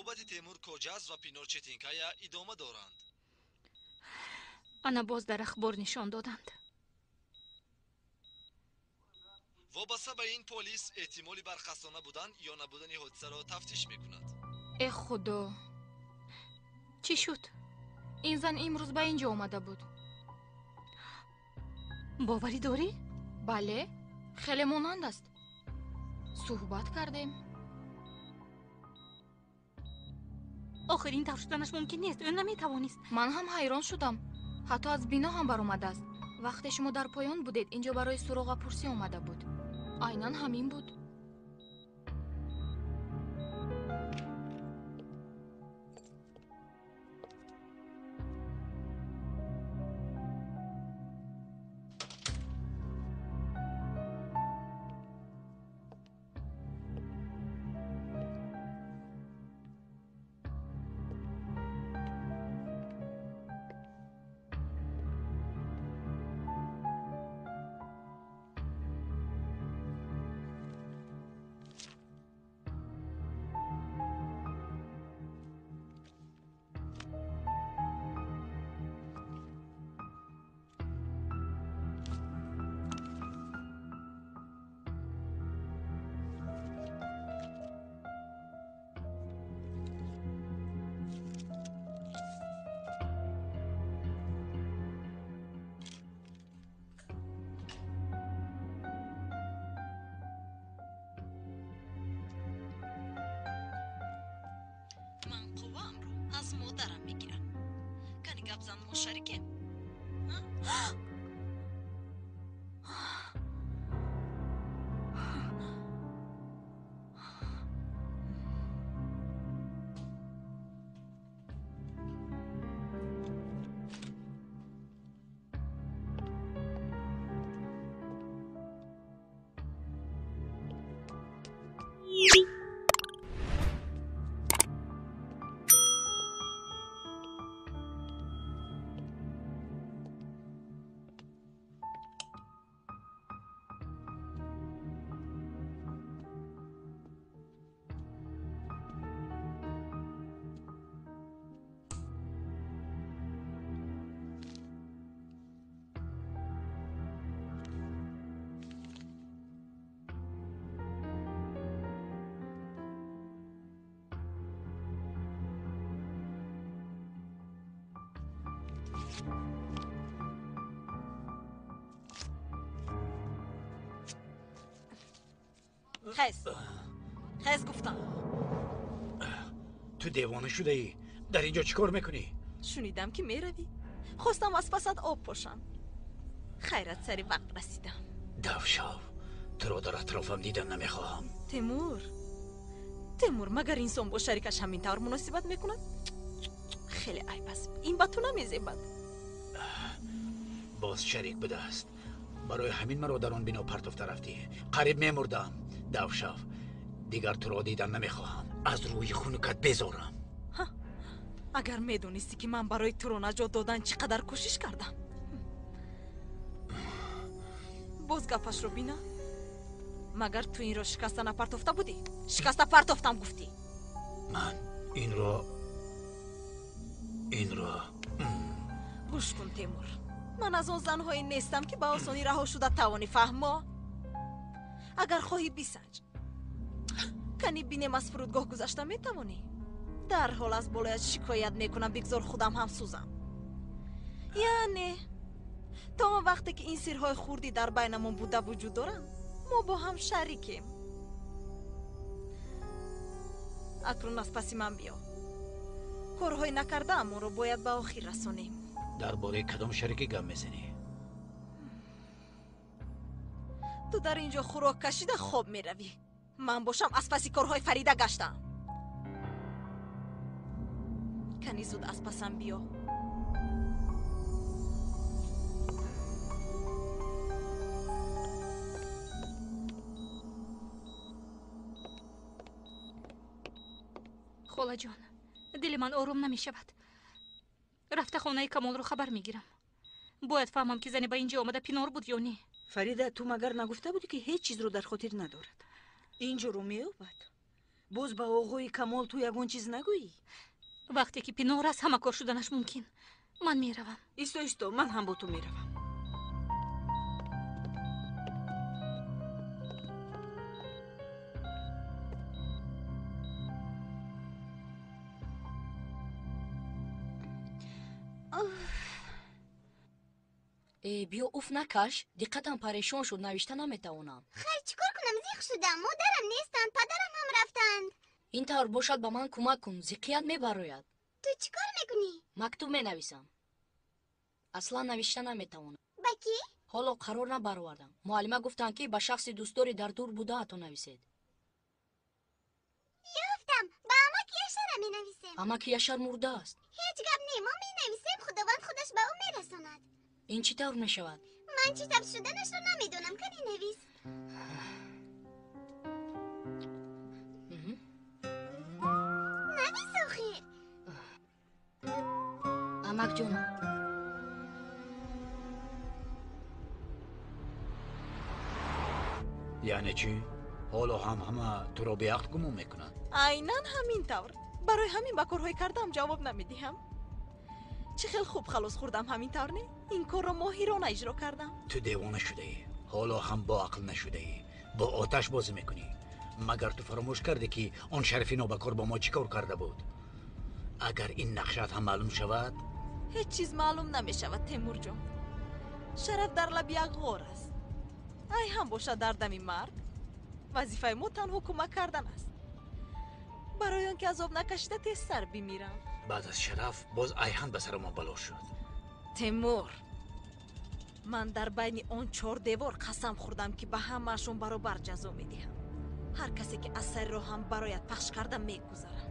صحبت تیمور کجاست و پینور چه تینکایا ادامه دارند؟ آنها باز در اخبار نشان دادند. وابسته به این پلیس احتمالی برخستانه بودن یا نبودن حادثه را تفتیش میکند. ای خدا، چی شد؟ این زن امروز به اینجا آمده بود. باوری داری؟ بله، خیلی مانند است. صحبت کردیم. آخر این طور شدنش ممکن نیست. اون نمیتوانست. من هم حیران شدم. حتی از بینا هم برآمده است. وقتی شما در پایان بودید اینجا برای سراغ پرسی آمده بود. عیناً همین بود. من قوام رو از مادرم میگیرم. کنی گپ زن ما شریکیم. خیز گفتم. تو دیوانه شده ای؟ در اینجا چیکار میکنی؟ شنیدم که میروی. خواستم از پست آب پاشم. خیرت سری وقت رسیدم. دوشاو، تو رو در اطرافم دیدن نمیخواهم. تیمور مگر انسان با شریکش همین طور مناسبت میکند؟ خیلی عیب است. این با تو نمیزیبد. باز شریک بوده است. برای همین مرا در آن بنا پرتفته رفتی. قریب میمردم. دوشاو، دیگر تو را دیدن نمیخواهم. از روی خونکت بذارم. اگر میدونستی که من برای تو رو نجات دادن چقدر کوشش کردم. باز گپش رو بینا. مگر تو این رو شکسته نپرتفته بودی؟ شکسته پرتفتم گفتی. من این را گوش کن تیمور. من از اون زنهایی نیستم که به آسانی رها شده توانی فهما. اگر خواهی بیسنج کنی بینیم از فرودگاه گذشته میتوانی. در حال از بالایت شکایت میکنم بگذار خودم هم سوزم. یعنی تا وقتی که این سیرهای خوردی در بینمون بوده وجود دارن ما با هم شریکیم. اکنون از پسی من بیا. کارهای نکرده اما رو باید به آخر رسانیم. درباره کدام شریکی گم میزنی؟ تو در اینجا خوراک کشیده خواب میروی. من باشم از پسی کارهای فریده گشتم. کنی زود از پسم بیا. خاله جان، دل من آروم نمی شود. رفته خانه کمال رو خبر می گیرم. باید فهمم که زنی به اینجا آمده پینار بود یا نه. فریده، تو مگر نگفته بودی که هیچ چیز رو در خاطر ندارد؟ اینجا رو میابد. боз ба оғои Камол ту ягон чиз нагӯӣ? вақте ки пинор аст ҳама кор шуданаш мумкин. ман меравам. исто ман ҳам бо ту меравам. биё уф накаш, диққатам парешон шуд, навишта наметавонам. خیر چیکار کنم؟ زیخ شدم. مادرم نیستند، پدرم هم رفتند. ин тавр бошад ба ман кӯмак кун, зиққият мебарояд. تو چیکار میکنی؟ мактуб менависам. аслан навишта наметавонам. با کی؟ ҳоло қарор набаровардам. муаллима гуфтанд ки ба шахси дӯстдори дар дур будаатон нависед. یافتم. با امک یاشر می نویسیم. амаки яшар мурдааст. هیچ گپ نی. ما می نویسیم خداوند خودش به او میرساند. ин чӣ тавр мешавад? من چی تب شدنش رو نمیدونم. کنی نویس. نویس آخیر. амак ҷонам, яъне чӣ? ҳоло ҳам ҳама туро беақл гумон мекунанд? айнан ҳамин тавр. барои ҳамин ба корҳои кардам ҷавоб намедиҳам. чӣ хел хуб халос хӯрдам ҳамин тавр не? ин корро моҳирона иҷро кардам. ту девона шудаӣ. ҳоло ҳам боақл нашудаӣ. бо оташ бозӣ мекунӣ. магар ту фаромӯш кардӣ ки он шарафи нобакор ба мо чӣ кор карда буд? агар ин нақшат ҳам маълум шавад, ҳеҷ чиз маълум намешавад темурҷон. шараф дар лаби як ғор аст. ай ҳам бошад дар дами марг, вазифаи мо танҳо кӯмак кардан аст. барои он ки азоб накашида тезтар бимиранд. баъд аз шараф боз айҳан ба сарамо бало шуд. темур, ман дар байни он чор девор қасам хӯрдам ки ба ҳамаашон баробар ҷазо медиҳам. ҳар касе ки аз сари роҳам барояд пахш карда мегузарам.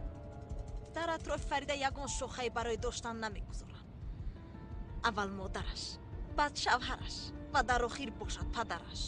дар атрофи фарида ягон шохае барои доштан намегузорам. аввал модараш, баъд шавҳараш ва дар охир бошад падараш.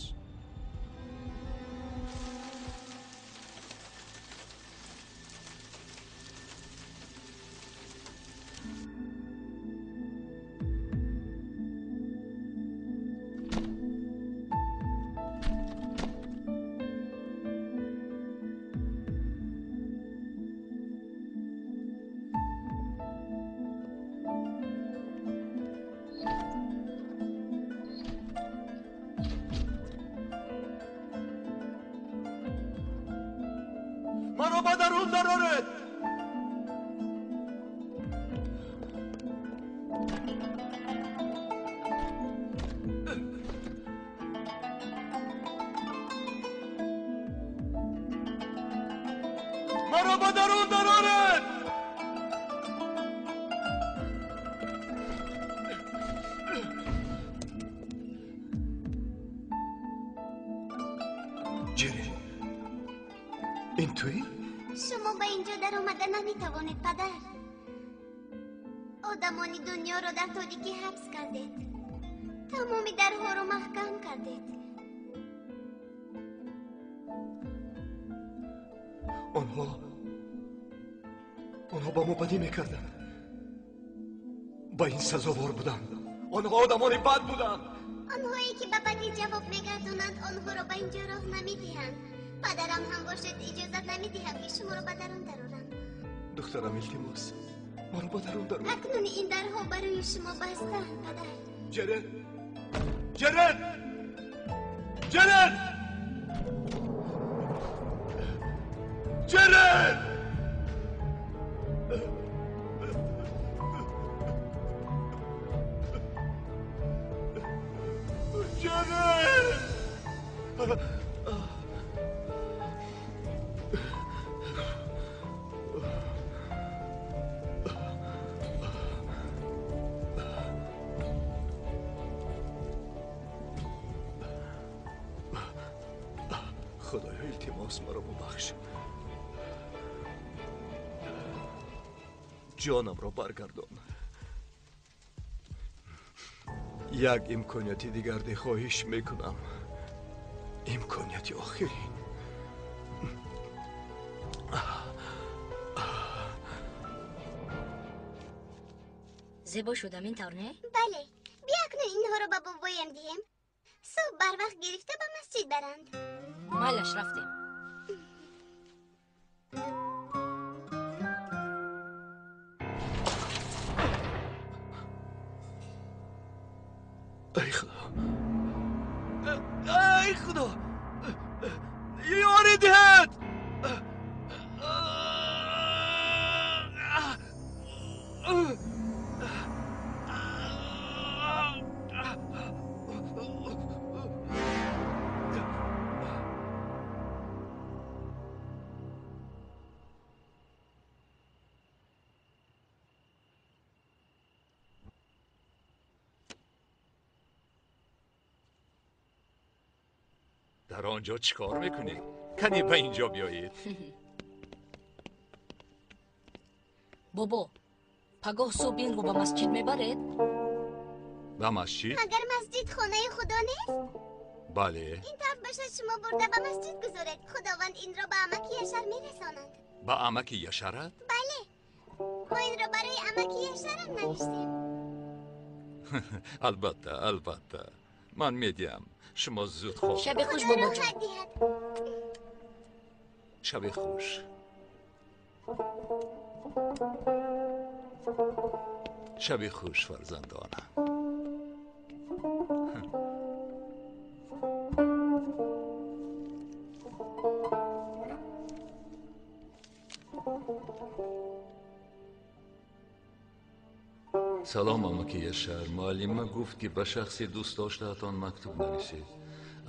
منو به درون درونید. منو به درون درونید. جری این تویی؟ شما به اینجا در آمده نمیتوانید پدر. آدمانی دنیا را در تاریکی حبس کردید. تمامی درها را محکم کردید. آنها با ما بدی میکردن. با این سزاوار بودن. آنها آدمانی بد بودن. آنهایی که به بدی جواب میگردونند آنها را به اینجا راه نمیدهند. پدرم هم باشد اجازت نمیدهم که شما را به درون درونم. دخترم التماس ما را به درون درون. اکنون این درها برای شما بستند پدر. جرن جرن جرن جرن خدایا التماس مرا ببخش. جانم را برگردان. یک امکانیتی دیگر ده خواهش میکنم. امکانیتی آخرین. زیبا شدم این طور نه؟ بله. بیا اکنون اینها را به بابایم دهیم. صبح بر وقت گرفته به مسجد برند. مالش رفتیم. در آنجا چیکار میکنید؟ کنی به اینجا بیایید. بابا پگاه صبح این رو به مسجد میبرید؟ به مسجد؟ مگر مسجد خانه خدا نیست؟ بله. این طرف باشد شما برده به مسجد گذارید. خداوند این را به امکی یشر میرسانند. به امکی یشرت؟ بله، ما این را برای امکی یشرم نوشتیم. البته من میدیم شما زود خواب. شب خوش بابا جان. شب خوش. شب خوش فرزندانم. سلام امکی یشر. معلم گفت که به شخصی دوست داشتهتان مکتوب نویسید،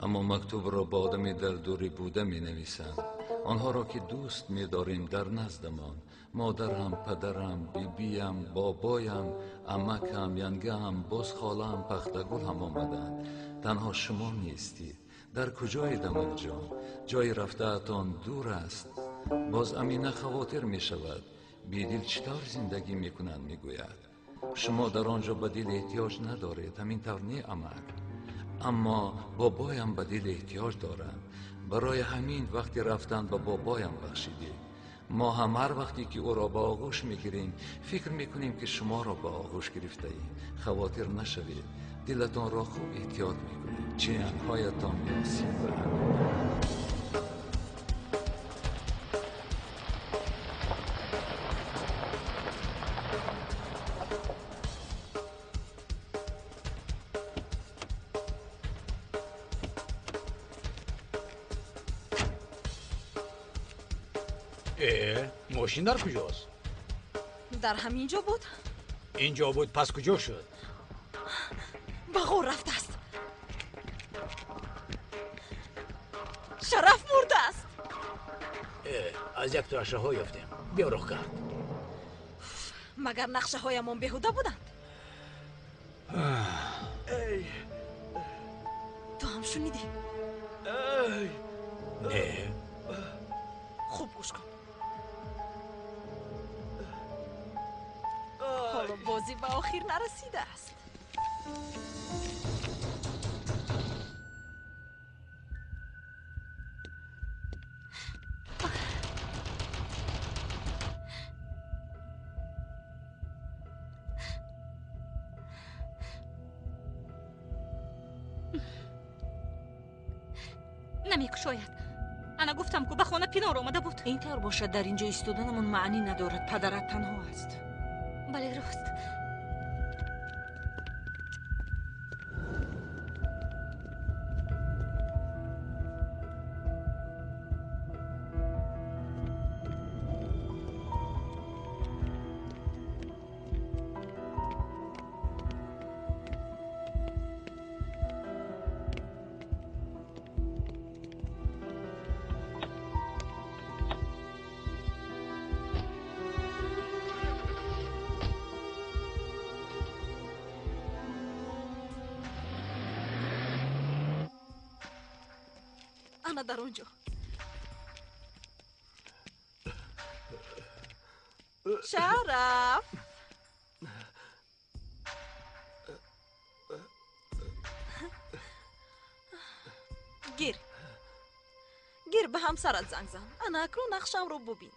اما مکتوب را به آدمی در دوری بوده می نویسند. آنها را که دوست می داریم در نزدمان، مادرم، پدرم، بیبیم، بابایم، عمکم، ینگم، باز خالم، پختگل هم آمدند. تنها شما نیستید. در کجایید امک جان؟ جای رفتهتان دور است. باز امینه خواطر می شود. بیدل چطور زندگی می کنند می گوید. شما در آنجا به دل احتیاج ندارید، همین طور نی امک. اما بابایم به دل احتیاج دارند. برای همین وقتی رفتند به بابایم بخشیدی. ما هم هر وقتی که او را به آغوش میگیریم فکر میکنیم که شما را به آغوش گرفته ایم. خواطر نشوید. دلتان را خوب احتیاط میکنید. چینهایتان یاسین برند. ماشین در کجاست؟ در همینجا بود؟ اینجا بود، پس کجا شد؟ به غور رفته است. شرف مرده است. از یک ترشه ها یافتیم. بیا رخ کرد. مگر نقشه هایمان بهوده بودند؟ تو هم شنیدی؟ نه. خوب گوش کن. حالا بازی به آخر نرسیده است. نمیکشاید. انا گفتم که به خانه پینار آمده بود. این طور باشد در اینجا ایستادنمون معنی ندارد. پدرت تنها است. بله راست. انا در اونجا. شرف گیر به همسرت زنگ زن. انا اکنون نقشم رو ببین.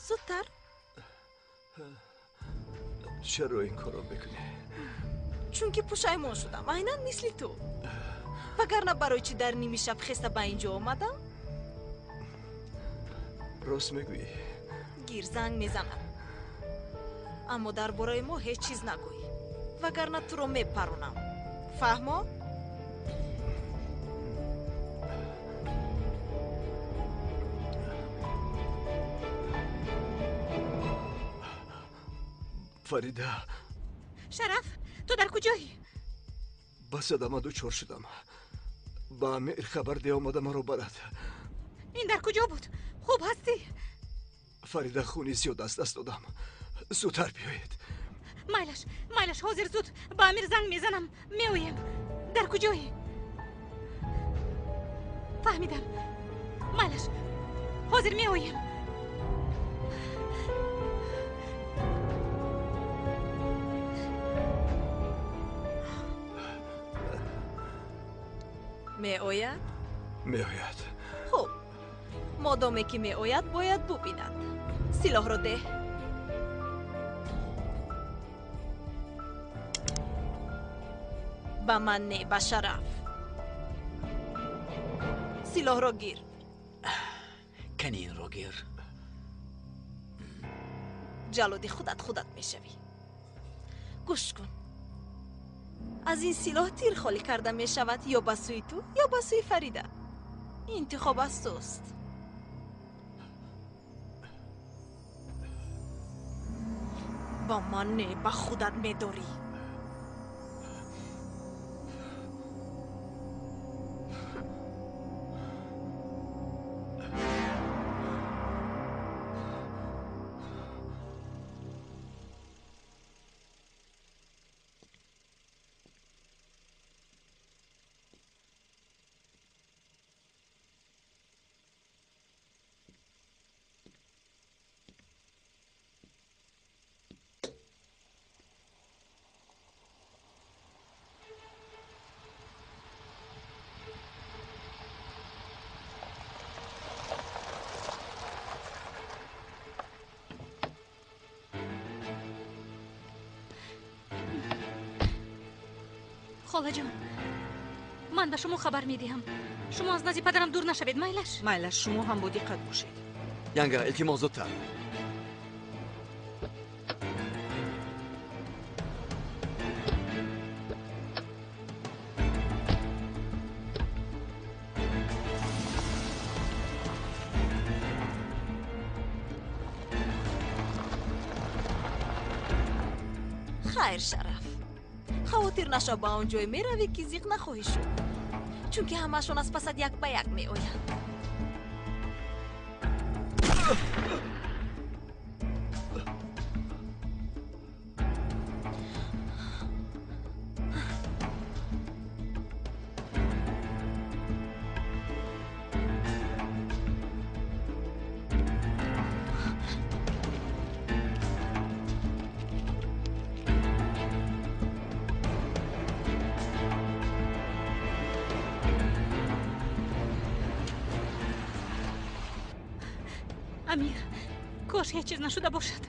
زودتر. چرا این کارو بکنی؟ چون که پشیمان شدم. عیناً مثل تو. وگرنه برای چی در نیمی شب خسته به اینجا آمدم؟ راست میگویی؟ گیر زنگ میزنم. اما در برای ما هیچ چیز نگوی. وگرنه تو رو میپرونم. فهمو؟ فریده. شرف تو در کجایی؟ بس ادامه دوچار شدم. با امیر خبر دی آمده مرا برد. این در کجا بود؟ خوب هستی؟ فریده خونی زیاد از دست دادم. زودتر بیایید. مایلش حاضر زود با امیر زنگ میزنم. میویم. در کجایی؟ فهمیدم. مالش حاضر می آیم. می آید؟ می آید. خب مادامی که می آید باید ببیند. سلاح رو ده. با من نه، با شرف. سلاح رو گیر. کنین رو گیر. جلودی خودت میشوی. گوش کن. از این سلاح تیر خالی کرده می شود یا به سوی تو یا به سوی فریده. انتخاب از توست. با من نه، با خودت میداری. خاله جان، من به شما خبر می دهم. شما از نزد پدرم دور نشوید. مایلش شما هم با دقت باشید. ینگه التماس زودتر. خیر شرف. خاطر نشو با اون جای می روی که زیق نخواهی شد. چون که همشون از پسد یک به یک می آیند. امیر، کاش هیچ چیز نشده باشد.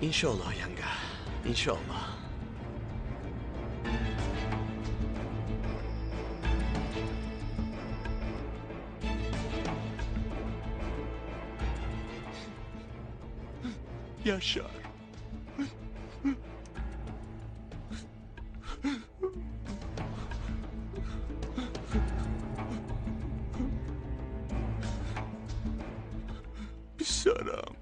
انشالله ینگه، انشالله. یاشار. بیچارم.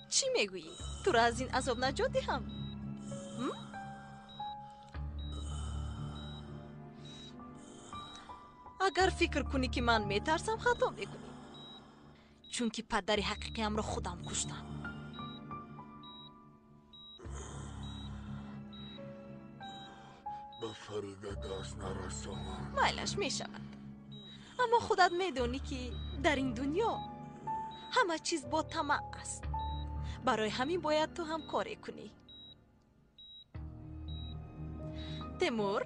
چی میگویی؟ تو را از این عذاب نجات دهم؟ اگر فکر کنی که من میترسم خطا میکنی. چون که پدر حقیقیم را خودم کشتم. به فریده دست نرسانم. مایلش میشود. اما خودت میدونی که در این دنیا همه چیز با طمع است برای همین باید تو هم کاری کنی. تیمور،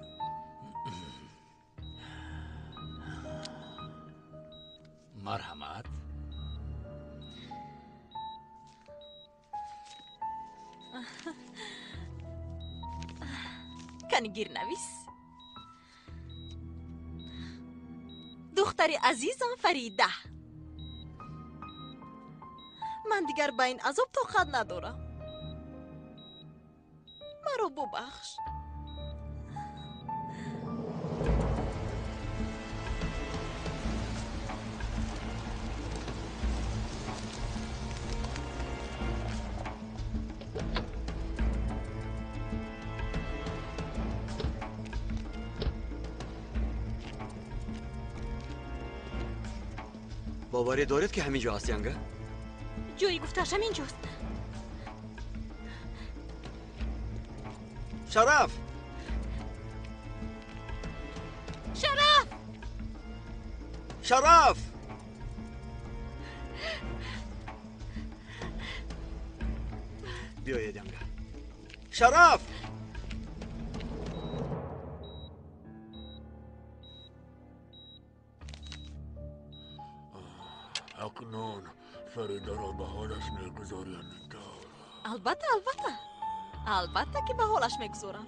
مرحمت. کنی گیر نویس. دختری عزیزم فریده، من دیگر با این عذاب طاقت ندارم. مرا ببخش. باوری دارید که همینجا هست ینگه؟ جایی گفتش همینجاست. شرف! شرف! شرف! بیایید ینگه. شرف! اکنون فریده را به حالش میگذاری اینطور؟ البته که به حالش میگذارم،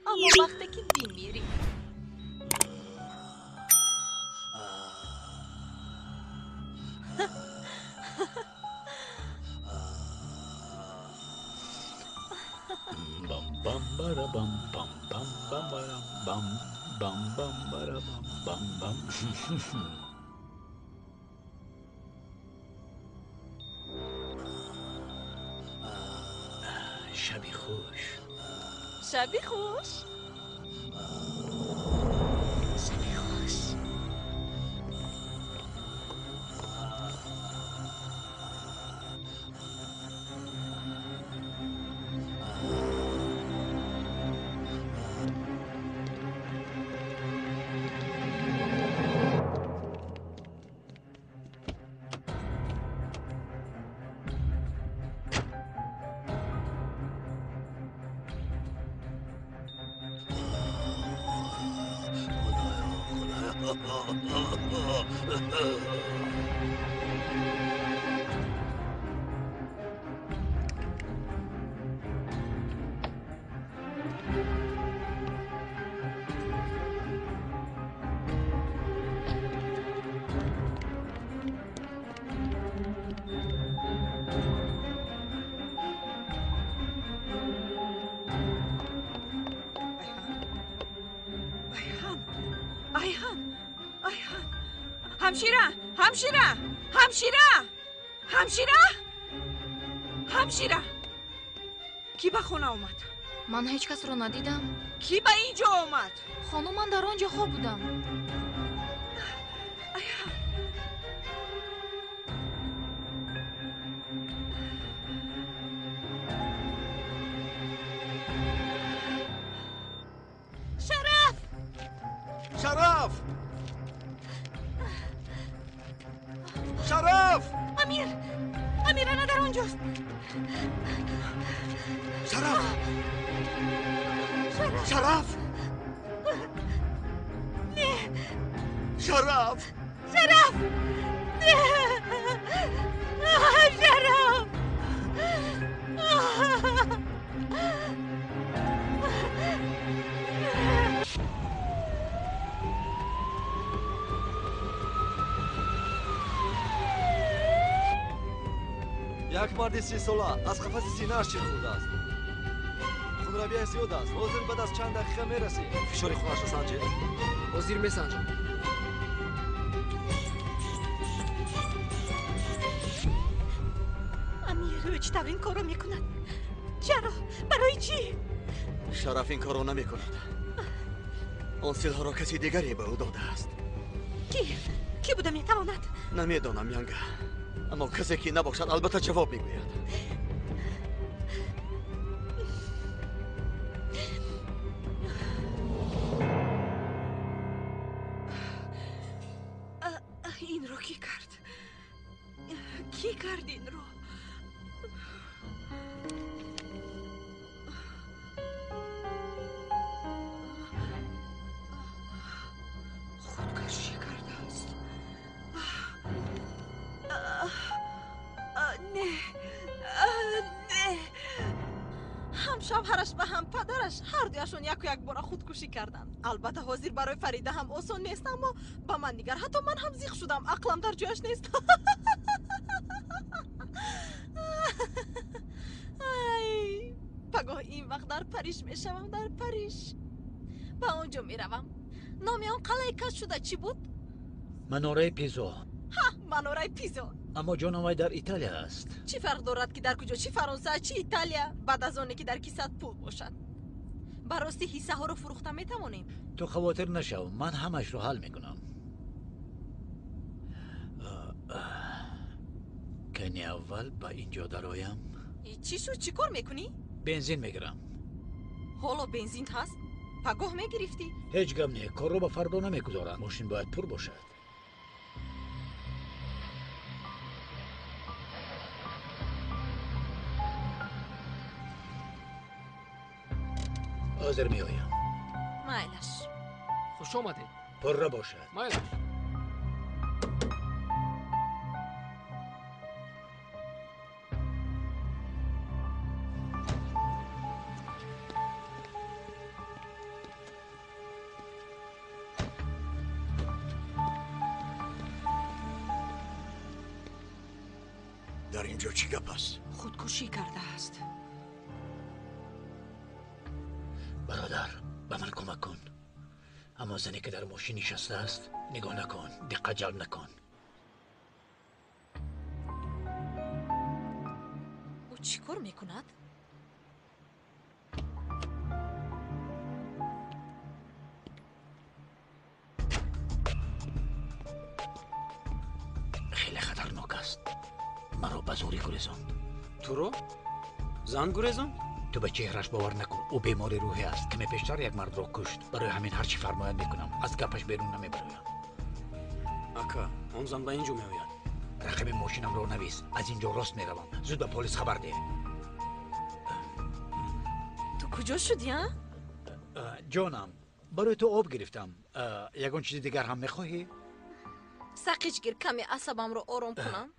اما وقتی که بیمیری بام بام برا بام بام بام بام برا بام بام بام برا بام بام بام. شبی خوش. شبی خوش. شبی خوش. همشیره کی به خونه اومد؟ من هیچ کس رو ندیدم. کی به اینجا اومد؟ خانم، من در آنجا خواب بودم. شرف! شرف! امیر انا در اونجاست. شرف! شرف! نه! شرف! شرف! نه! شرف! یک مرد 30 ساله از قفس سینه‌اش چیره خورده است. خونروی زیاد است. حاضر بعد از چند دقیقه میرسی. فشار خونش را سنجید؟ وزیر میسنجم. امیر اجتب این کارو میکند. چرا؟ برای چی؟ شرف این کارو نمی کند. آن سیلها را کسی دیگری به او داده است. کی بوده میتواند؟ نمیدانم ینگه، اما کسی که نباشد البته جواب میگوید. این رو کی کرد این رو؟ مادرش و هم پدرش هر دویشون یک بار خودکشی کردن. البته حاضر برای فریده هم آسان نیست، اما با من نگر، حتی من هم زیخ شدم، عقلم در جایش نیست. پگاه این وقت در پریش میشوم، در پریش با اونجا میروم. نام آن قلعه کج شده چی بود؟ مناره پیزا. ها، مناره پیزا. اما جانم در ایتالیا است. چی فرق دارد که در کجا؟ چی فرانسه، چی ایتالیا؟ بعد از آنه که در کیسه پول باشد. براستی حصه ها رو فروخته میتوانیم. تو خواطر نشو، من همش رو حل میکنم. کنی اول با اینجا درایم. چی شو؟ چی کار میکنی؟ بنزین میگیرم. حالا بنزین هست؟ پگاه میگرفتی؟ هیچ گم نه، کار رو با فردا نمیگذارم. ماشین باید پر باشد. حاضر میآیم. مایلش. خوش آمدید. پر باشد. مایلش. در اینجا چی گپ است؟ خودکشی کرده است. برادر، به من کمک کن. اما زنی که در ماشین نشسته است نگاه نکن، دقت جلب نکن. او چی کار میکند؟ خیلی خطرناک است. مرا به زوری گریزاند. تو رو؟ زن گریزاند؟ تو به چهرش باور نکن، او بیمار روحی است. کمی پیشتر یک مرد را کشت. برای همین هرچی فرماید میکنم، از گپش بیرون نمیبرایم. اکا، اون زن به اینجا میآید. رقم ماشینم رو نویس. از اینجا راست میروم. زود به پلیس خبر ده. تو کجا شدی ها؟ جانم، برای تو آب گرفتم. یگان چیز دیگر هم میخواهی؟ سقیج گیر، کمی عصبم رو آروم کنم.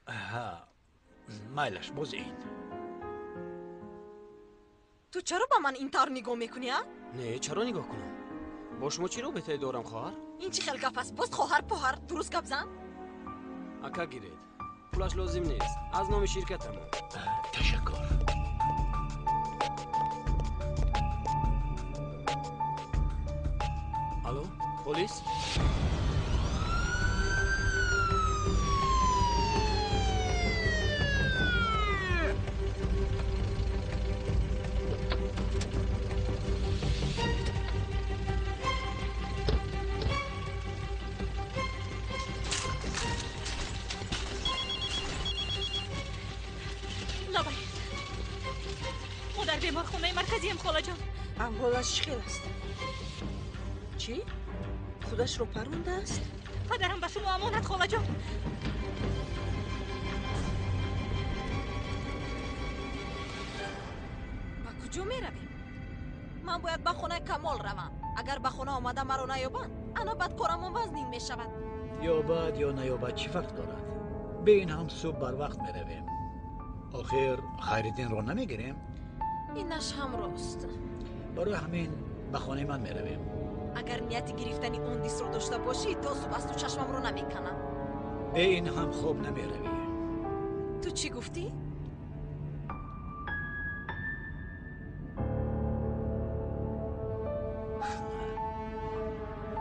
مایلش، باز این. تو چرا با من اینطور نگاه میکنی ها؟ نه، چرا نگاه کنم؟ با شما چی رابطه دارم خواهر؟ این چی خیلی گپ است؟ باز خواهر پاهر درست گپ زن؟ اکا گیرید. پولش لازم نیست. از نام شرکتم. تشکر. الو، پلیس؟ بیمارخانه مرکزی ام خاله جان. احوالش خیلی است. چی؟ خودش رو پرونده است؟ پدرم به شما امانت خاله جان. با کجا می رویم؟ من باید به خونه کمال روم. اگر به خونه آمده مرا نیابند، انا بعد کارم وزنین می شود. یابد یا نیابد چی فرق دارد؟ به این هم صبح بر وقت می رویم. آخر خیرالدین رو نمیگیریم؟ اینش هم راست. برای همین به خانه من می رویم. اگر نیت گرفتنی اون دیس رو داشته باشی تا صبح از تو چشمم رو نمیکنم. به این هم خوب نمی روی. تو چی گفتی؟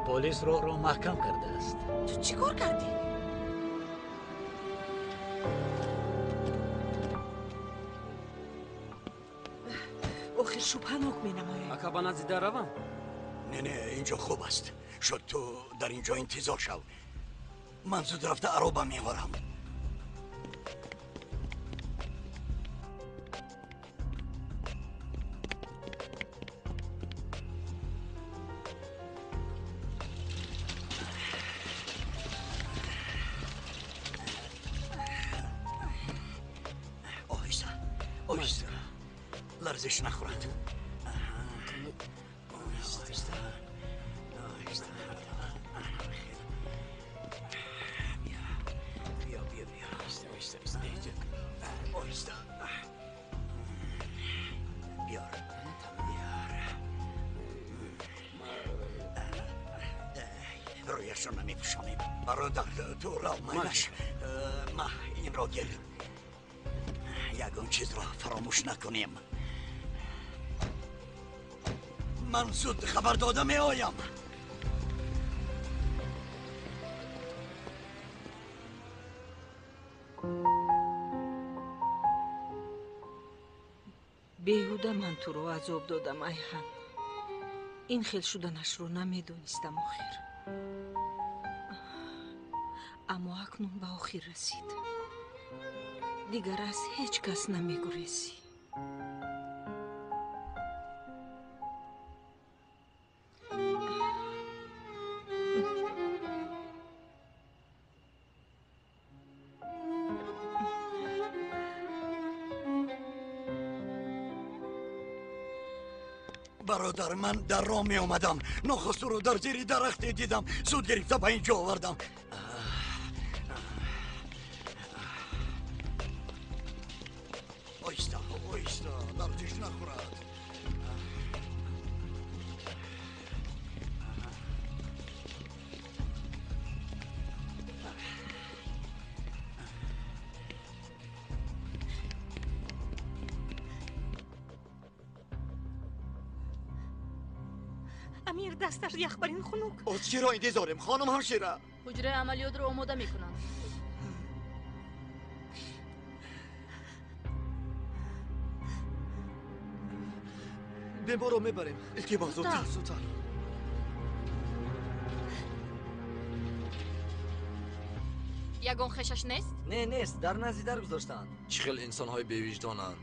پلیس رو محکم کرده است. تو چی کار کردی؟ آخر شبهناک می نماید. اکا با نزدیک در روم؟ نه اینجا خوب است. شد تو در اینجا انتظار شو. من زود رفته عرابه میورم. آهسته لرزش نخورد. بیار. رویشون نمیپوشانیم. برادر تو را منش ما این را گیریم. یگان چیز را فراموش نکنیم. من زود خبر داده می آیم. بیهوده من تو رو عذاب دادم ایهن. این خیل شدنش رو نمیدونستم آخر. اما اکنون به آخر رسید. دیگر از هیچ کس نمیگریزی. برادر من در راه می آمدم. نخست رو در زیر درختی دیدم. زود گرفته به اینجا آوردم. آیستا دردش نخورد. امیر دستش یخ بر این خنک. از چرا انتظاریم خانم همشیره؟ حجره عملیات رو آماده میکنن. برو میبریم. التباس زودتر. یگان خشش نیست؟ نه نیست، در نزدی در گذاشتند. چه خیل انسان‌های بی‌وجدانند.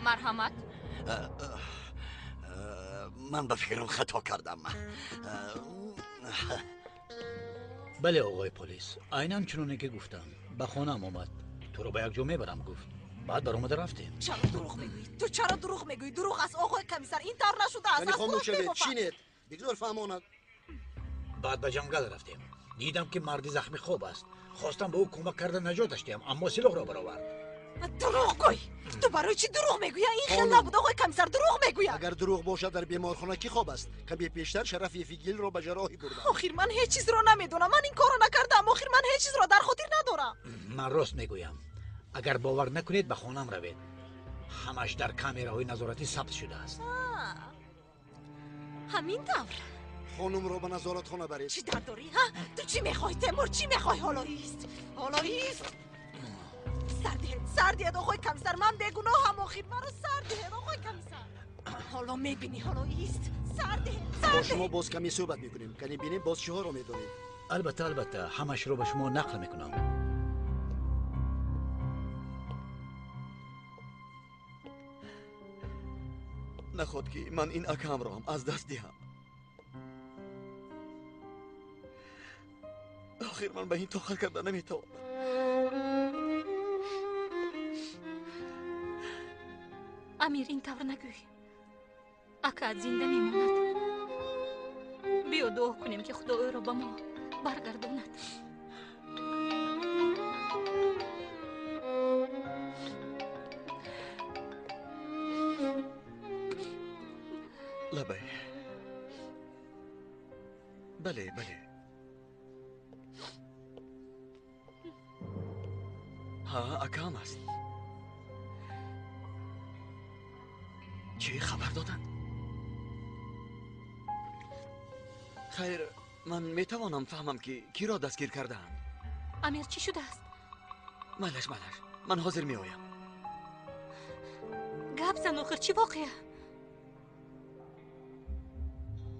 مرحمت. من به فکرم خطا کردم. بله آقای پلیس، عیناً چنونه که گفتم. به خانم آمد. تو رو به یک جا میبرم گفت. بعد برآمده رفتیم. چرا دروغ میگویی؟ تو چرا دروغ میگویی؟ دروغ است آقای کمیسر. این طور نشده است. یعنی خاموش شوید. چینید؟ بگذار فهماند. بعد به جنگل رفتیم. دیدم که مردی زخمی خوب است. خواستم به او کمک کرده نجاتش دهم، اما سلاح را برآورد. دروغ گوی. تو برای چی دروغ میگویی؟ این خیلی نبود آقای کمیسر. دروغ میگویی. اگر دروغ باشد در بیمارخانه کی خواب است؟ کمی پیشتر شرف یفیگیل را به جراحی بردم. آخر من هیچ چیز را نمیدونم. من این کارو نکردم. آخر من هیچ چیز را در خاطر ندارم. من راست میگویم. اگر باور نکنید به خانم روید. همش در کامراهای نظارتی ثبت شده است. همین طور. خانم را به نظارت خانه برید. چی در داری ها؟ تو چی میخوای تیمور؟ چی میخوای؟ حالا ایست. سردهد آقای کمیسر. من بیگناهم. آخر مرا سردهد آقای کمیسر. حالا میبینی. حالا ایست. سردهد. با شما باز کمی صحبت میکنیم. کنی بینیم باز چه ها رو میدونیم. البته همش رو به شما نقل میکنم. نخواد که من این اکم را هم از دست دهم. آخر من به این طاقت کرده نمیتوانم. امیر این طور نگوی. اکا زنده میماند. بیا دعا کنیم که خدا او را به ما برگرداند. لبه. بله. ها اکام است. چی خبر دادند؟ خیر من میتوانم فهمم که کی را دستگیر کردند؟ امیر چی شده است؟ مالش من حاضر می آیم. گپ زن آخر چی واقعه؟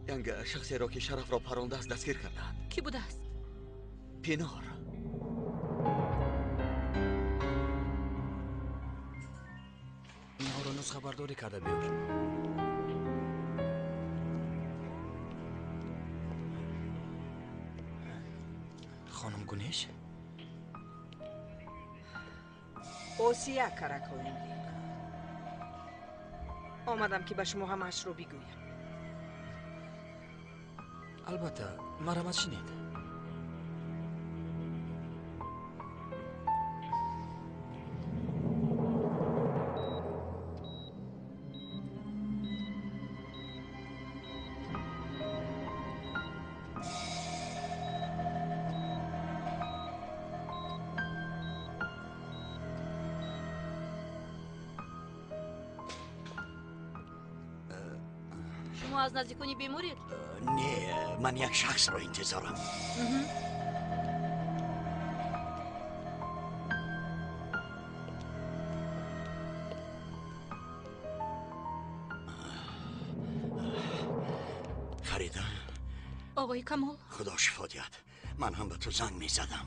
ینگ شخصی را که شرف را پرانده است دستگیر کردند. کی بوده است؟ پینار. اینها رو نسخه برداری کرده بیار. خانم گونیش؟ اوسیا کرکوین. آمدم که به شما همش رو بگویم. البته مرحمت شنید. شما از نزدیکانی بیمارید؟ نه من یک شخص را انتظارم. فریده آقای کمال خدا شفا دهد. من هم به تو زنگ می زدم.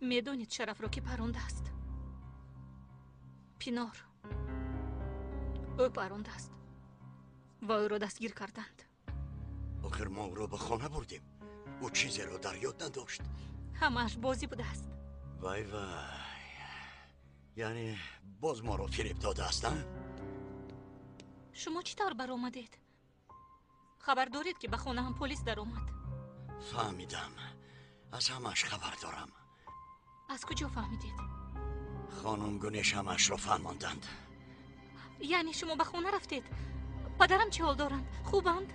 میدونید شرف را که پرونده است. پینار او پرونده است و او را دستگیر کردند. آخر ما او را به خانه بردیم. او چیزی را در یاد نداشت. همش بازی بوده است. وای وای، یعنی باز ما را فریب داده است نه؟ شما چی طور بر آمدید؟ خبر دارید که به خانه هم پلیس در آمد؟ فهمیدم، از همش خبر دارم. از کجا فهمیدید؟ خانم گونیش همش را فرماندند. یعنی شما به خانه رفتید؟ پدرم چه حال دارند؟ خوبند؟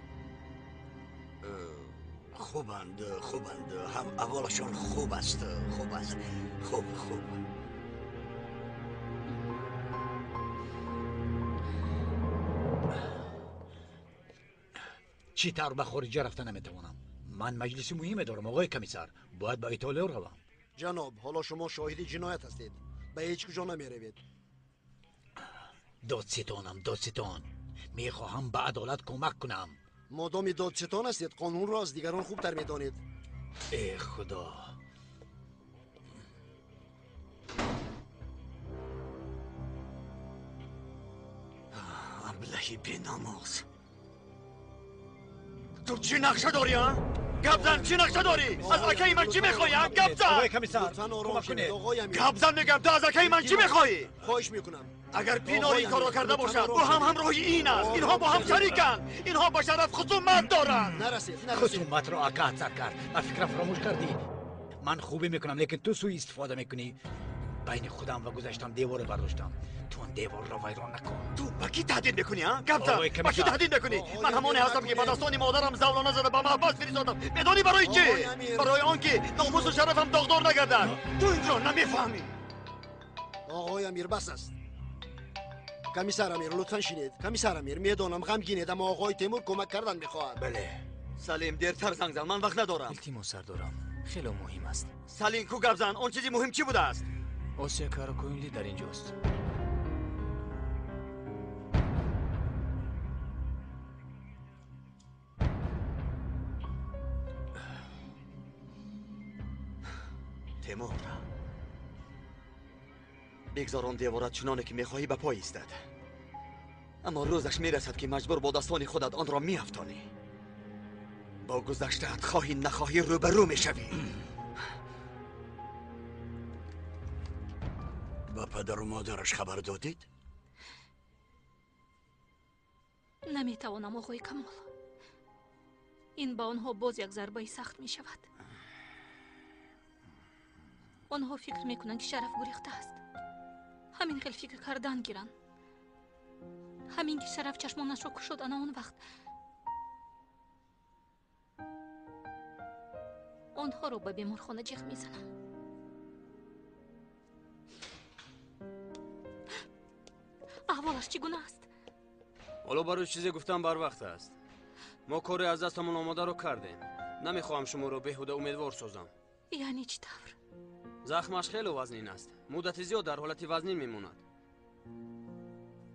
خوبند هم اولشون خوب است. خوب چی طور به خارجه رفتن نمیتوانم. من مجلسی مهمه دارم آقای کمیسر. باید به ایتالیا روم. جناب حالا شما شاهد جنایت هستید. به هیچ کجا نمیروید. دادستان میخواهم به عدالت کمک کنم. مادامی دادستان هستید قانون را از دیگران خوبتر میدانید. ای خدا. ابلهی بی‌ناموس، تو چی نقشه داری ها؟ گبزن چی نقشه داری؟ از اکای من چی میخوایی ها؟ گبزن! آقای کمیسر کمک کنید. گبزن میگم تو از اکای من چی میخوایی؟ خواهش میکنم. اگر پیناری کارو کرده باشد او هم همراهی این است. اینها با هم شریکن. اینها با شرف خصومت دارن. نرسید. خصومت را اکا حسر کرد. من فکرم فراموش کردی. من خوبی میکنم لیکن تو سوی استفاده میکنی. بین خودم و گذشتم دیوار برداشتم. تو اون دیوار را ویران نکن. تو با کی تهدید میکنی ها؟ گبزن با کی تهدید میکنی؟ من همانی هستم که بدستانی مادرم زولانه زده با محبس فرستادم. میدونی برای چی؟ برای آنکه ناموس و شرفم داغدار نگردد. تو اینجا نمیفهمی. آقای امیر بس است. کمیسر امیر لطفاً شینید. کمیسر امیر میدونم غمگینید اما آقای تیمور کمک کردن میخواهد. بله. سلیم دیرتر زنگ زن. من وقت ندارم. التماس دارم. خیلی مهم است. سلیم کو گبزن اون چیزی مهم چی بوده است؟ آسیا کاراکوینلی در اینجاست. تیمور بگذار آن دیوارت چنانه که میخواهی به پای ایستد. اما روزش میرسد که مجبور با دستان خودت آن را میافتانی. با گذشته‌ات خواهی نخواهی روبرو میشوی. با پدر و مادرش خبر دادید؟ نمیتوانم آقای کمال. این با آنها باز یک ضربه سخت میشود. آنها فکر میکنن که شرف گریخته است. همین خیلی فکر کردن گیرن. همین که شرف چشمانش را کشود انا اون وقت آنها رو به بیمارخانه جیغ میزنم. احوالش چگونه است؟ حالا برای چیزی گفتم بر وقت است. ما کاری از دستمون آماده رو کردیم. نمیخوام شما رو بیهوده امیدوار سازم. یعنی چی طور؟ زخمش خیلی وزنین است. مدت زیاد در حالت وزنین میموند.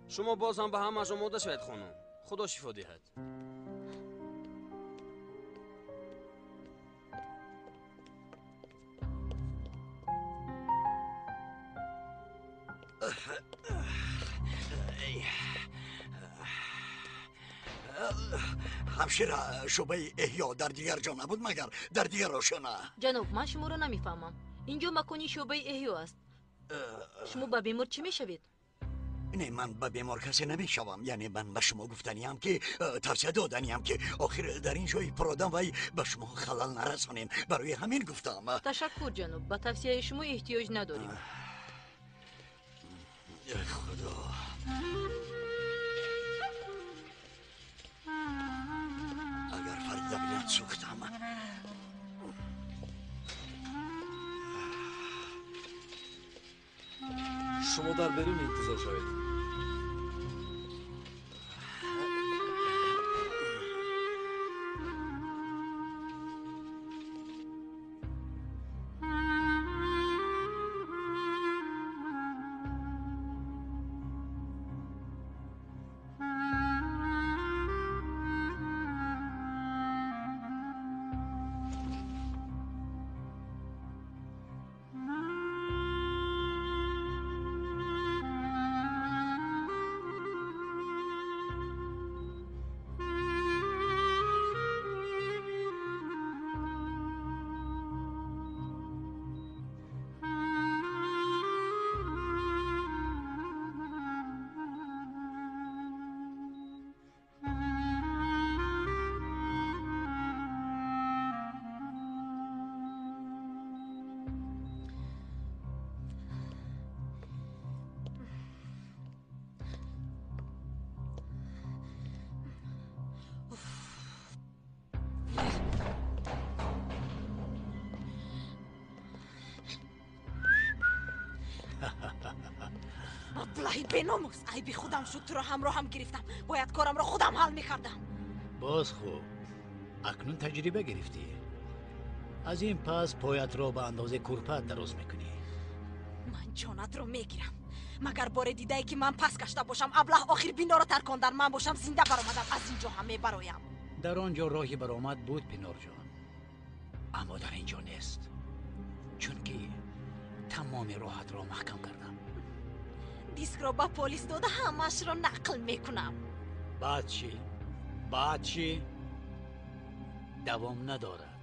شما باز هم به همش آماده شوید خانم. خدا شفا دهد. همشیره شبه احیا در دیگر جا نبود مگر در دیگر روشنه؟ جناب من شما رو نمیفهمم. اینجا مکانی شعبه احیا است. شما با بیمار چی میشوید؟ نه من به بیمار کسی نمیشوم. یعنی من به شما گفتنیم که توصیه دادنیم که آخر در این جای پرادم وی به شما خلل نرسانیم. برای همین گفتم. تشکر جناب. با توصیه شما احتیاج نداریم. خدا اگر فریده بیاد سوختم. شما در برون انتظار شوید. ابلهی بناموس. ای بی خودم شد تو رو همراه هم گرفتم. باید کارم رو خودم حل میکردم. باز خوب. اکنون تجربه گرفتی. از این پس پایت رو به اندازه کورپت درست میکنی. من جانت رو میگیرم. مگر بار دیده ای که من پس کشته باشم ابله آخر بینا رو ترکاندن من باشم زنده برآمدم از اینجا همه برایم. در آنجا راهی برآمد بود پینار جان، اما در اینجا نیست، چون که تمام راحت را محکم کردم. دیسک رو با پلیس داده همش رو نقل میکنم. بعد چی؟ بعد چی؟ دوام ندارد.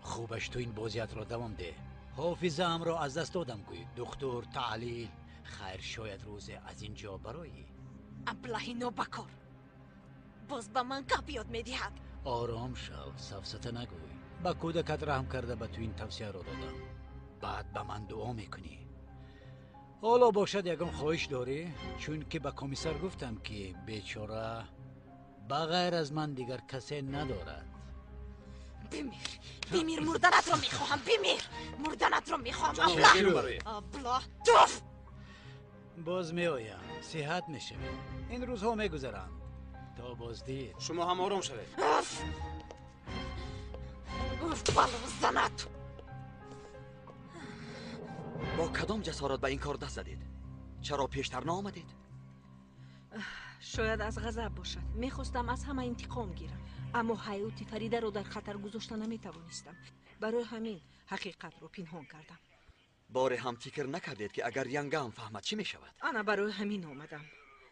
خوبش تو این بازیت را دوام ده. حافظه ام را از دست دادم گوی. دکتر تعلیل خیر شاید روزه از اینجا برایی. ابلهی نوبکار باز به من گپ یاد میدهد. آرام شو، سفسطه نگوی. با کودکت رحم کرده به تو این توصیه را دادم. بعد به من دعا میکنی. حالا باشد یکم خواهش داری؟ چون که به کمیسر گفتم که بیچاره بغیر از من دیگر کسی ندارد. بمیر مردنت رو میخواهم. بمیر مردنت رو میخواهم. ابله توف. باز می آیم. صحت میشه. این روزها میگذرند تا بازدید. شما هم آرام شوید. بلو زنت. با کدام جسارت به این کار دست زدید؟ چرا پیشتر نآمدید؟ شاید از غضب باشد. میخواستم از همه انتقام گیرم، اما حیات فریده رو در خطر گذاشتن نمیتوانستم. برای همین حقیقت رو پنهان کردم. باره هم فکر نکردید که اگر ینگم فهمد چی میشود؟ انا برای همین آمدم.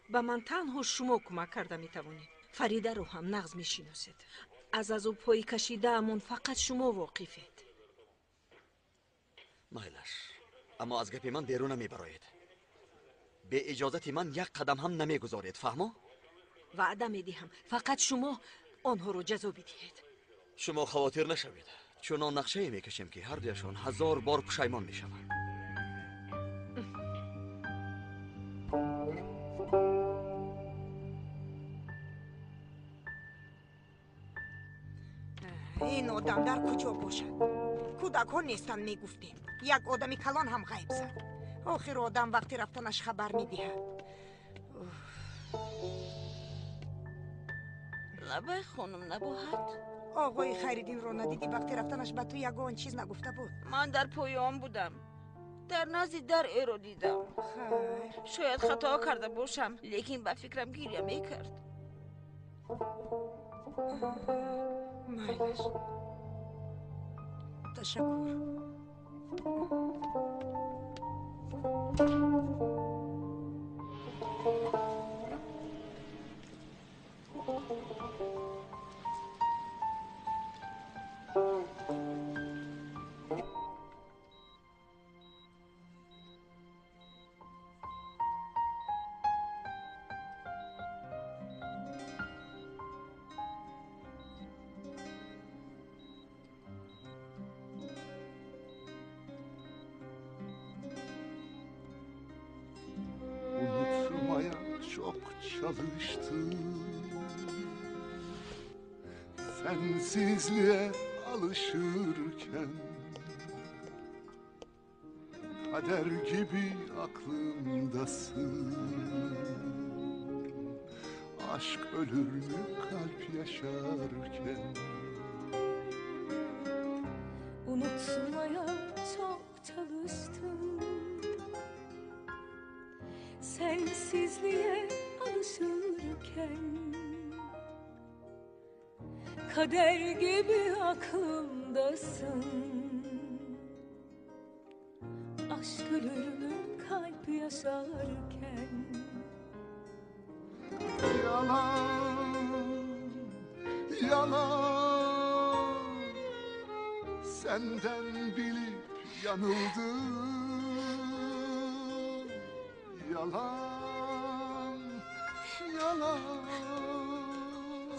به من تنها شما کمک کرده میتوانید. فریده رو هم نغز میشناسید. از او پای کشیده امون فقط شما واقفید. مایلش، اما از گپ من بیرون نمیبرایید. به اجازت من یک قدم هم نمیگذارید، فهمو؟ وعده میدهم فقط شما آنها رو جزا بدهید. شما خواطر نشوید، چون نقشه میکشیم که هر دویشان 1000 بار پشیمان میشوند. این آدم در کجا باشد؟ کودک ها نیستن میگفتیم. یک آدمی کلان هم غیب زد. آخر آدم وقتی رفتنش خبر میدهد. لبه خانم نباید؟ آقای خیردین رو ندیدی وقتی رفتنش به تو یگان چیز نگفته بود؟ من در پایان بودم. در نزد در ایرو دیدم. خیر شاید خطا کرده باشم، لیکن به فکرم گیریه میکرد. مایلش تشکر. Çok çalıştım, sensizliğe alışırken kader gibi aklımdasın. Aşk ölür mü kalp yaşarken? Unutmaya çok çalıştım, sensizliğe alışırken kader gibi aklımdasın. Aşk ölür mü kalp yaşarken? Yalan, yalan, senden bilip yanıldım. Yalan, yalan.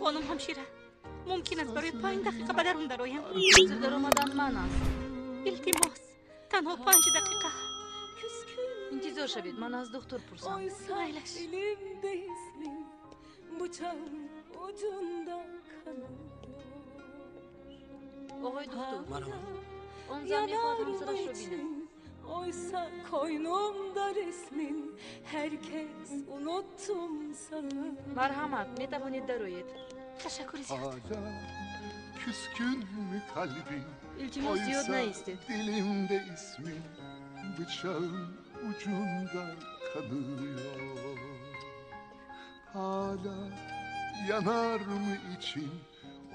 خانم همشیره ممکن است برای 5 دقیقه به درون درآیم؟ منتظر در آمدن من است. التماس تنها 5 دقیقه. انتظار شوید، من از دکتر پرسم. Oysa elimde ismin bıçağın ucunda kanıyor. آقای دکتر، Hala آن زن میخواد همسرش رو yarın بینه. için oysa koynumda resmin. Herkes unuttum sanır. Marhamat, metavonid daroyed. Tashakkur ziyod. Hala küskün mü kalbin? İltimos ziyod neistid. Dilimde ismin bıçağın ucunda kanıyor. Hala yanar mı için?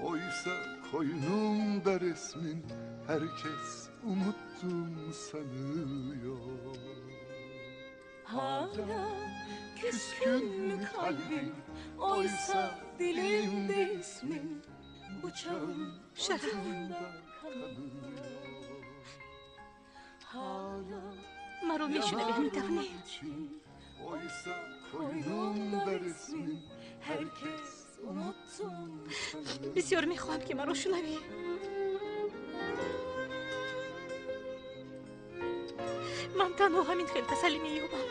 Oysa koynumda resmin. Herkes unuttum sanıyor. Hala küskün mü kalbin? Oysa dilimde ismin. Bıçağın ucunda kanıyor. Hala Maro meshunaved mitavoni. Oysa koynumda resmin. Herkes unuttum sanıyor. Bisyor mekhoham ki maro shunavi. Man tanho hamin khel tasalli meyobam.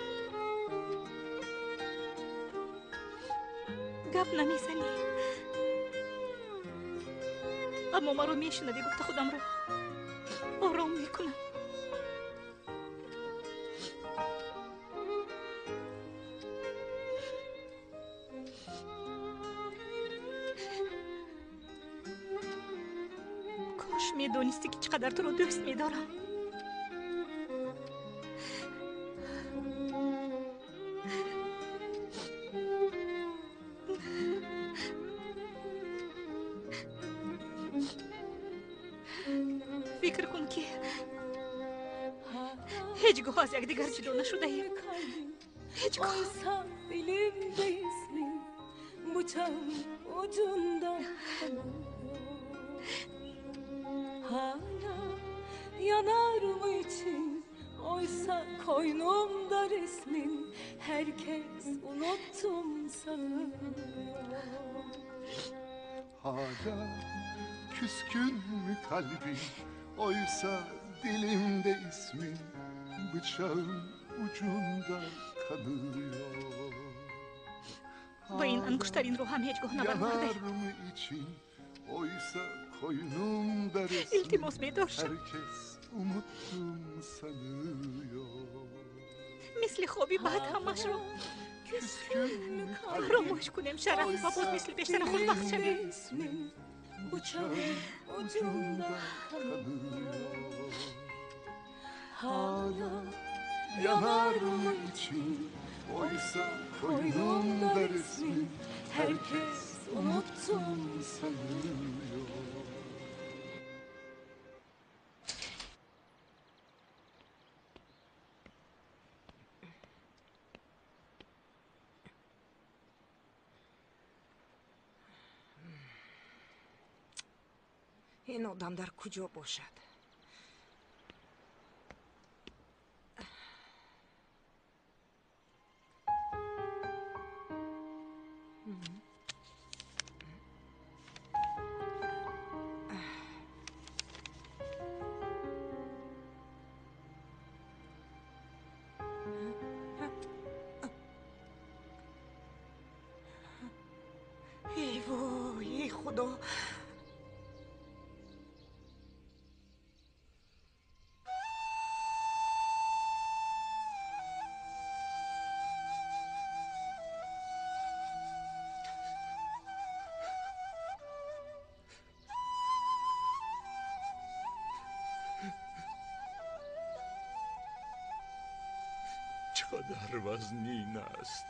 Gap namizani. اما ما رو میشنوی گفته خودم رو آرام میکنم. کاش میدونستی که چقدر تو رو دوست میدارم. فکر کن که هیچگاه از یک دیگر جدا نشده ایم. هیچگاه. Oysa dilimde ismin. Bıçağın ucunda hala yanar mı için? Oysa koynumda resmin. Herkes unuttum sanıyor. Hala küskün mü kalbin? Oysa dilimde ismin. Bıçağın ucunda kanıyor. با این انگشترین رو هم هیچگاه نبرمارده. Yanar mı için? Oysa koynumda resmin. İltimos میدارشم. Herkes unuttum sanıyor. مثل خوابی بعد همش رو فراموش کنیم. شرف و بود مثل بیشتر خوشبخت شویم. Bıçağın ucunda kanıyor. Hala yanar mı için? Oysa koynumda resmin. Herkes unuttum sanıyor. این آدم در کجا باشد؟ ای وای ای خدا. چقدر وزنین است.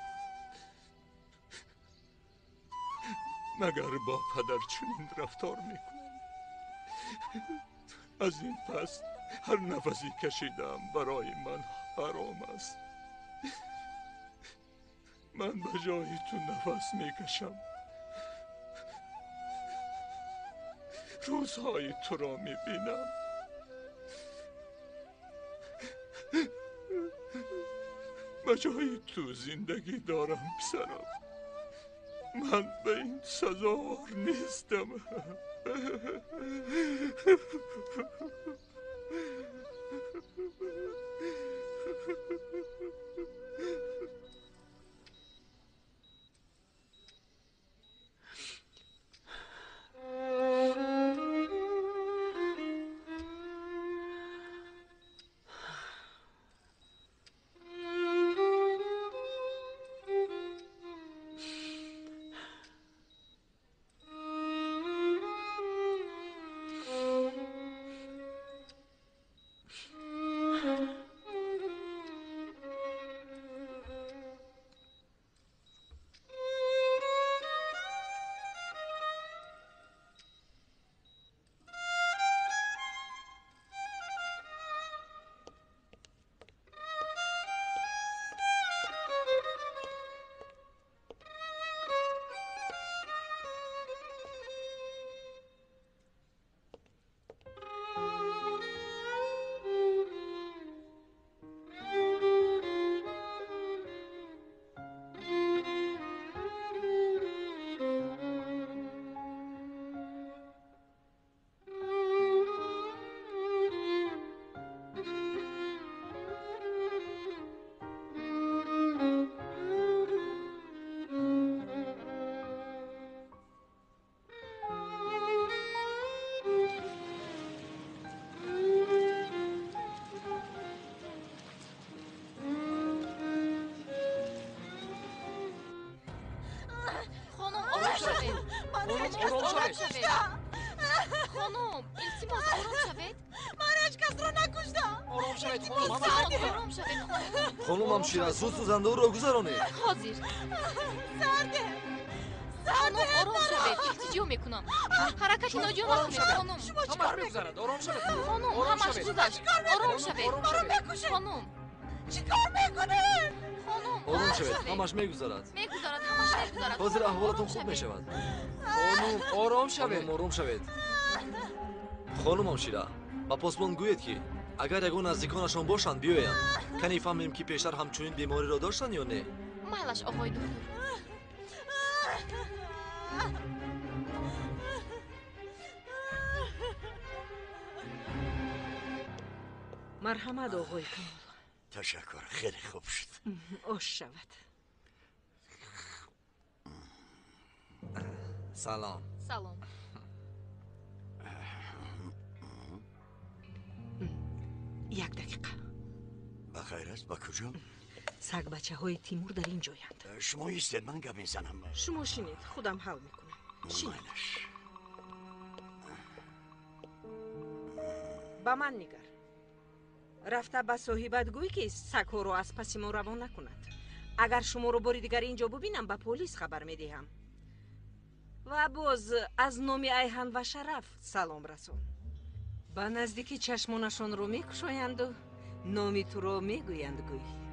مگر با پدر چنین رفتار میکنم؟ از این پس هر نفسی کشیدم برای من حرام است. من به جای تو نفس میکشم. روزهای تو را میبینم. به جای تو زندگی دارم پسرم. من به این سزاوار نیستم. شوید خانم التماس آرام شوید من هیچ کس رو نکشتم آرام شوید خانم آرام شوید خانم همشیره زود سوزنده او را گذرانید حاضر سرده خانم آرام شوید التجا میکنم حرکت ناجور نکنید خانم شما چیکار میکنید آرام شوید خانم همش گذشت آرام شوید خانم چیکار میکنید آرام شوید همش میگذرد میگذرد همش میگذرد حاضر احوالتون خوب میشود خانم آرام شوید آرام شوید خانم همشیره با پاسبان گویید که اگر یگان نزدیکانشان باشند بیایند کنی فهمیم که پیشتر همچنین بیماری را داشتند یا نه مالش آقای دکتر مرحمت آقای کمال. تشکر خیلی خوب شد. آش شود. سلام. سلام. یک دقیقه. بخیر است؟ با کجا؟ سگ بچه های تیمور در این جایند. شما ایستید من گپ میزنم. شما شینید خودم حل میکنم. شینید. با من نگر. رفته به صاحبت گوی که سگ‌ها رو از پس ما روان نکند. اگر شما رو باری دیگر اینجا ببینم به پلیس خبر میدهم. و باز از نام ایهان و شرف سلام رسون. به نزدیکی چشمانشان رو میکشایند و نامی تو رو میگویند گوی.